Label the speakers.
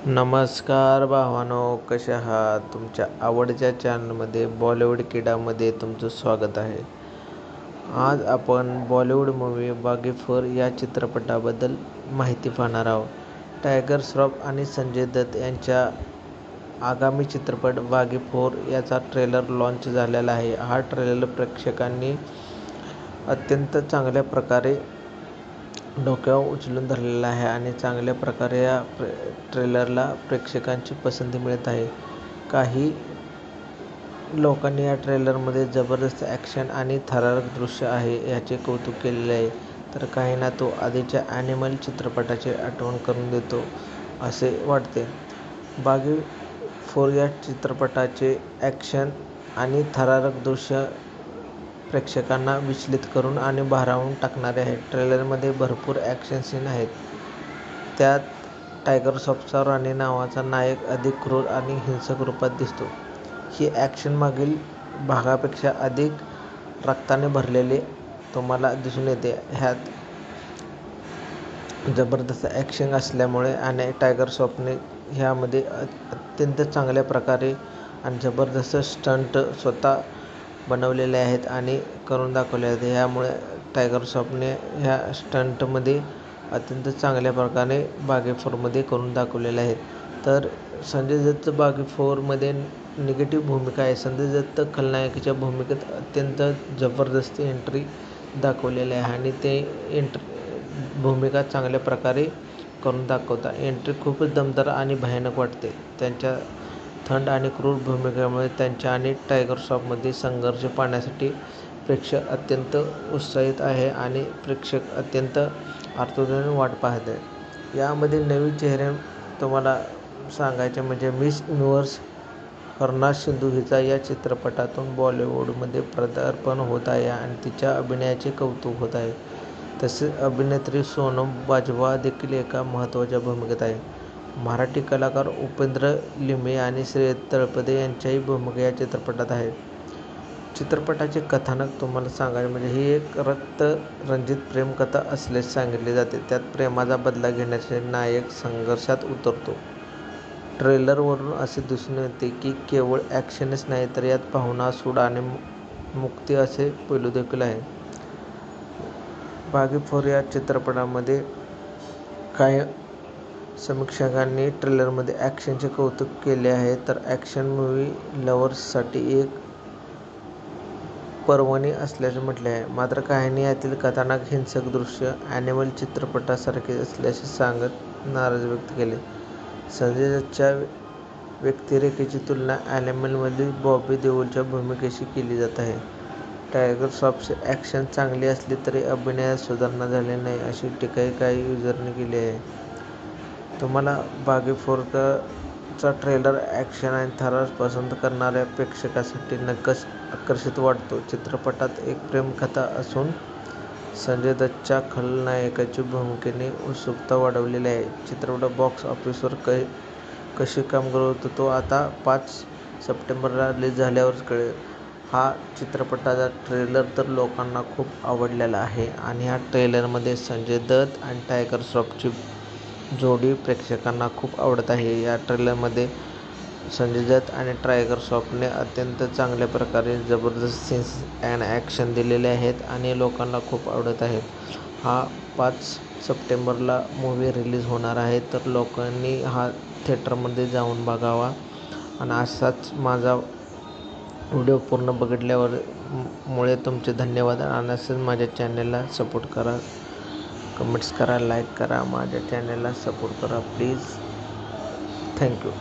Speaker 1: नमस्कार भावांनो, कसे आहात? तुमच्या आवडत्या चॅनलमध्ये बॉलिवूड किडामध्ये तुमचं स्वागत आहे. आज आपण बॉलिवूड मूव्ही बागी 4 या चित्रपटाबद्दल माहिती पाहणार आहोत. टायगर श्रॉफ आणि संजय दत्त यांच्या आगामी चित्रपट बागी 4 याचा ट्रेलर लॉन्च झालेला आहे. हा ट्रेलर प्रेक्षकांनी अत्यंत चांगल्या प्रकारे डोक्यावर उचलून धरलेला आहे आणि चांगल्या प्रकारे या ट्रेलरला प्रेक्षकांची पसंती मिळत आहे. काही लोकांनी या ट्रेलरमध्ये जबरदस्त ॲक्शन आणि थरारक दृश्य आहे याचे कौतुक केलेले आहे, तर काहींना तो आधीच्या ॲनिमल चित्रपटाची आठवण करून देतो असे वाटते. बागी 4 या चित्रपटाचे ॲक्शन आणि थरारक दृश्य प्रेक्षकांना विचलित करून आणि भारावून टाकणारे आहेत. ट्रेलरमध्ये भरपूर ॲक्शन सीन आहेत. त्यात टायगर श्रॉफचा राणी नावाचा नायक अधिक क्रूर आणि हिंसक रूपात दिसतो. ही ॲक्शन मागील भागापेक्षा अधिक रक्ताने भरलेली तुम्हाला दिसून येते. ह्यात जबरदस्त ॲक्शन असल्यामुळे आणि टायगर श्रॉफने ह्यामध्ये अत्यंत चांगल्या प्रकारे आणि जबरदस्त स्टंट स्वतः बनवलेले आहेत आणि करून दाखवले आहेत. ह्यामुळे टायगर श्रॉफने ह्या स्टंटमध्ये अत्यंत चांगल्या प्रकारे बागी 4मध्ये करून दाखवलेले आहेत. तर संजय दत्त बागी 4मध्ये निगेटिव्ह भूमिका आहे. संजय दत्त खलनायकाच्या भूमिकेत अत्यंत जबरदस्त एंट्री दाखवलेली आहे आणि ते भूमिका चांगल्या प्रकारे करून दाखवतात. एंट्री खूपच दमदार आणि भयानक वाटते. त्यांच्या थंड आणि क्रूर भूमिकेमुळे त्यांच्या आणि टायगर श्रॉफमध्ये संघर्ष पाहण्यासाठी प्रेक्षक अत्यंत उत्साहित आहे आणि प्रेक्षक अत्यंत आतुरतेने वाट पाहत आहेत. यामध्ये नवीन चेहरे तुम्हाला सांगायचे म्हणजे मिस युनिव्हर्स हरनाज सिंधू हिचा या चित्रपटातून बॉलिवूडमध्ये पदार्पण होत आहे आणि तिच्या अभिनयाचे कौतुक होत आहे. तसेच अभिनेत्री सोनम बाजवा देखील एका महत्त्वाच्या भूमिकेत आहे. मराठी कलाकार उपेंद्र लिमये आणि श्रेयस तळपदे यांच्याही भूमिका या चित्रपटात आहेत. चित्रपटाचे कथानक तुम्हाला सांगायचे म्हणजे ही एक रक्तरंजित प्रेमकथा असल्याचे सांगितले जाते. त्यात प्रेमाचा बदला घेण्यासाठी नायक संघर्षात उतरतो. ट्रेलरवरून असे दिसून येते की केवळ ॲक्शनच नाही तर यात भावना, सूड आणि मुक्ती असे पैलू देखील आहेत. बागी 4 या चित्रपटामध्ये काही समीक्षकांनी ट्रेलरमध्ये ॲक्शनचे कौतुक केले आहे. तर ॲक्शन मूव्ही लव्हर्ससाठी एक पर्वणी असल्याचे म्हटले आहे. मात्र काहींनी यातील कथानक, हिंसक दृश्य ॲनिमल चित्रपटासारखे असल्याचे सांगत नाराजी व्यक्त केली. संजय दत्तच्या व्यक्तिरेखेची तुलना ॲनिमलमधील बॉबी देओलच्या भूमिकेशी केली जात आहे. टायगर श्रॉफची ॲक्शन चांगली असली तरी अभिनयात सुधारणा झाली नाही अशी टीकाही काही युजरने केली आहे. तुम्हाला बागी 4चा ट्रेलर ॲक्शन आणि थरार पसंत करणाऱ्या प्रेक्षकांसाठी नक्कीच आकर्षित वाटतो. चित्रपटात एक प्रेमकथा असून संजय दत्तच्या खलनायकाची भूमिकेने उत्सुकता वाढवलेली आहे. चित्रपट बॉक्स ऑफिसवर कशी कामगिरी करतो तो आता 5 सप्टेंबरला रिलीज झाल्यावरच कळेल. हा चित्रपटाचा ट्रेलर तर लोकांना खूप आवडलेला आहे आणि ह्या ट्रेलरमध्ये संजय दत्त आणि टायगर श्रॉफची जोडी प्रेक्षकांना खूप आवडत आहे. या ट्रेलरमध्ये संजय दत्त आणि टायगर श्रॉफने अत्यंत चांगल्या प्रकारे जबरदस्त सीन्स अँड ॲक्शन दिलेले आहेत आणि लोकांना खूप आवडत आहेत. हा 5 सप्टेंबरला मूव्ही रिलीज होणार आहे, तर लोकांनी हा थिएटरमध्ये जाऊन बघावा. आणि असाच माझा व्हिडिओ पूर्ण बघितल्यावर मुळे तुमचे धन्यवाद. आणि असंच माझ्या चॅनलला सपोर्ट करा, कमेंट्स करा, लाईक करा, माझ्या चॅनलला सपोर्ट करा प्लीज. थँक्यू.